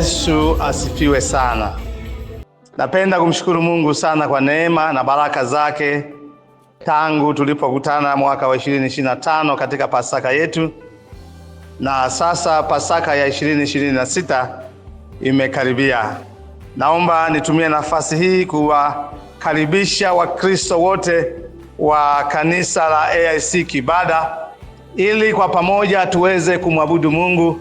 Yesu asifiwe sana. Napenda kumshukuru Mungu sana kwa neema na baraka zake tangu tulipokutana mwaka wa 2025 katika Pasaka yetu, na sasa Pasaka ya 2026 imekaribia. Naomba nitumie nafasi hii kuwakaribisha Wakristo wote wa kanisa la AIC Kibada ili kwa pamoja tuweze kumwabudu Mungu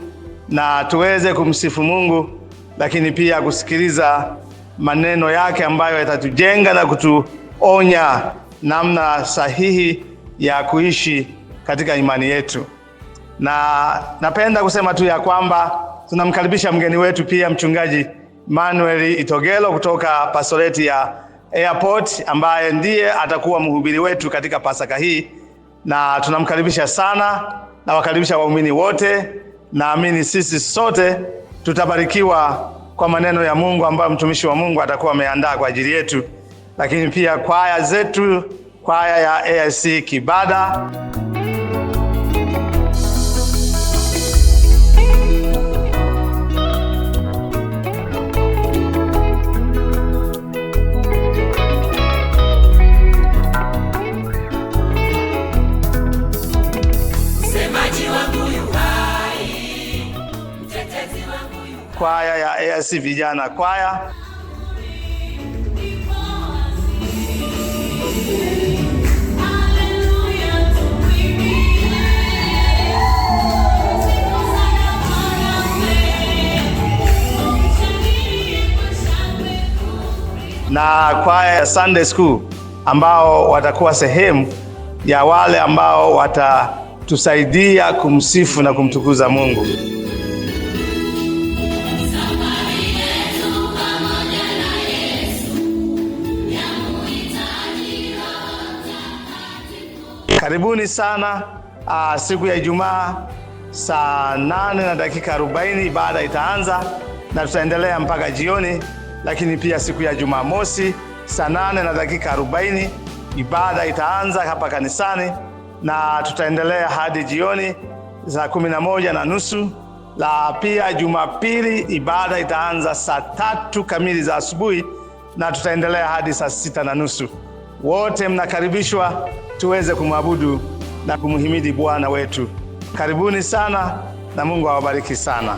na tuweze kumsifu Mungu, lakini pia kusikiliza maneno yake ambayo yatatujenga na kutuonya namna sahihi ya kuishi katika imani yetu. Na napenda kusema tu ya kwamba tunamkaribisha mgeni wetu pia, mchungaji Manuel Itogelo kutoka pastoreti ya Airport, ambaye ndiye atakuwa mhubiri wetu katika Pasaka hii, na tunamkaribisha sana na wakaribisha waumini wote. Naamini sisi sote tutabarikiwa kwa maneno ya Mungu ambayo mtumishi wa Mungu atakuwa ameandaa kwa ajili yetu, lakini pia kwaya zetu, kwaya ya AIC Kibada. Kwaya ya AIC Vijana kwaya. Na kwaya ya Sunday School ambao watakuwa sehemu ya wale ambao watatusaidia kumsifu na kumtukuza Mungu. Karibuni sana. Siku ya Ijumaa saa 8:40 ibada itaanza na tutaendelea mpaka jioni, lakini pia siku ya Jumamosi saa 8:40 ibada itaanza hapa kanisani na tutaendelea hadi jioni saa 11:30. La pia Jumapili ibada itaanza saa 3 kamili za asubuhi na tutaendelea hadi saa 6:30. Wote mnakaribishwa tuweze kumwabudu na kumhimidi Bwana wetu. Karibuni sana na Mungu awabariki sana.